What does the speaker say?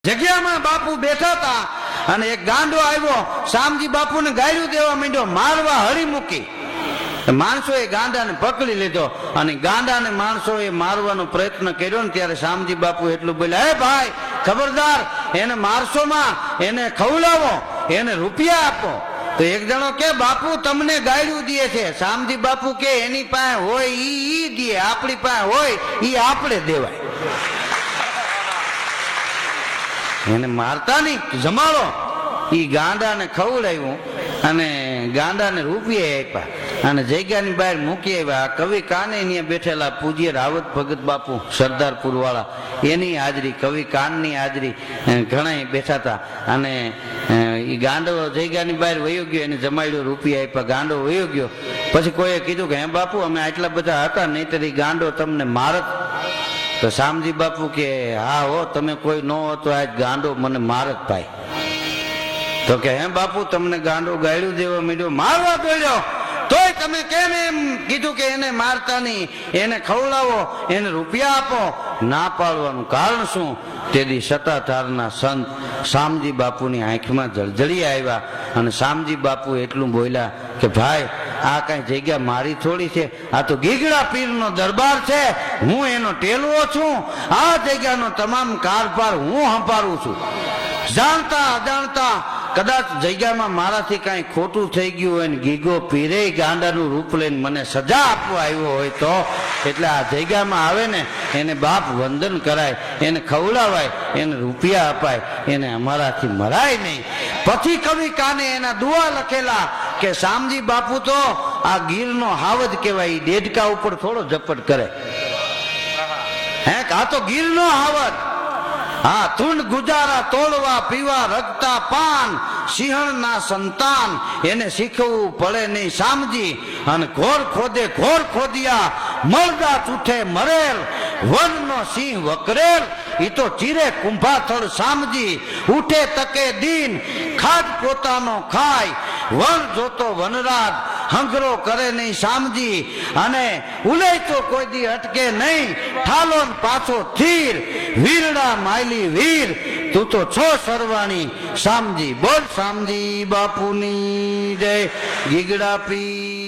જગ્યામાં બાપુ બેઠા હતા અને એક ગાંડો આવ્યો, શામજી બાપુને ગાયરું દેવા માંડ્યો, મારવા હળી મૂકી. માણસોએ ગાંડાને પકડી લીધો અને ગાંડાને માણસોએ મારવાનો પ્રયત્ન કર્યો ને ત્યારે શામજી બાપુ એટલું બોલ્યા, હે ભાઈ ખબરદાર, એને મારશોમાં, એને ખવડાવો, એને રૂપિયા આપો. તો એક જણો કે બાપુ તમને ગાયરું દે છે. શામજી બાપુ કે એની પાસે હોય ઈ દે, આપણી પાસે હોય ઈ આપણે દેવાય. એને મારતા નહીં, જમાડો. ઈ ગાંડાને ખવડાવ્યું અને ગાંડાને રૂપિયા આપ્યા અને જગ્યાની બહાર મૂકી આવ્યા. કવિ કાને બેઠેલા પૂજ્ય રાવત ભગત બાપુ સરદારપુર વાળા, એની હાજરી, કવિ કાનની હાજરી, ઘણા બેઠા હતા. અને એ ગાંડો જગ્યાની બહાર વયો ગયો, એને જમાડ્યો, રૂપિયા આપ્યા, ગાંડો વયો ગયો. પછી કોઈએ કીધું કે હે બાપુ અમે આટલા બધા હતા, નહીતર એ ગાંડો તમને મારત. તો શામજી બાપુ કે હા હો, તમે કોઈ ન હો તો આજ ગાંડો મને મારત ભાઈ. તો કે હે બાપુ તમને ગાંડો ગાયડું દેવા માંડ્યો, મારવા દોડ્યો, તોય તમે કેમ એમ કીધું કે એને મારતા નહીં, એને ખવડાવો, એને રૂપિયા આપો? ના પાડવાનું કારણ શું? તેથી સત્તાધારના સંત શામજી બાપુની આંખમાં જળજળી આવ્યા અને શામજી બાપુ એટલું બોલ્યા કે ભાઈ આ કઈ જગ્યા મારી થોડી છે, આ તો ગીગડા પીરનો દરબાર છે, હું એનો ટેલવો છું, આ જગ્યાનો તમામ કારભાર હું સંભાળું છું. જાણતા અજાણતા કદાચ જગ્યામાં મારાથી કાંઈ ખોટું થઈ ગયું હોય ને ગીગો પીરે ગાંડાનું રૂપ લઈને મને સજા આપવા આવ્યો હોય તો, એટલે આ જગ્યામાં આવે ને એને બાપ વંદન કરાય, એને ખવડાવાય, એને રૂપિયા અપાય, એને અમારાથી મરાય નહીં. પછી કવિ કાને એના દુઆ લખેલા કે શામજી બાપુ તો આ ગીરનો હાવજ કહેવાય, દેડકા ઉપર થોડો ઝપટ કરે. હે આ તો ગીરનો હાવજ. હા, તુંડ ગુજારા તોડવા પીવા રગતા પાન, સિંહણના સંતાન, એને શીખવવું પડે નહીં શામજી. અને ઘોર ખોદે ઘોર ખોદિયા, મરદા ચૂઠે મરેલ, વનનો સિંહ વકરેલ, ઈ તો ચીરે કુંભાથળ શામજી. ઉઠે તકે દીન, ખાદ પોતાનો ખાય, વન જોતો વનરાજ, હંગરો કરે નહીં શામજી. અને ઉલે તો કોઈ દી અટકે નહીં, ઠાલો પાછો થીર, વીરડા માયલી વીર, તું તો છો સરવાણી શામજી. બોલ શામજી બાપુની જય. ગીગડા પી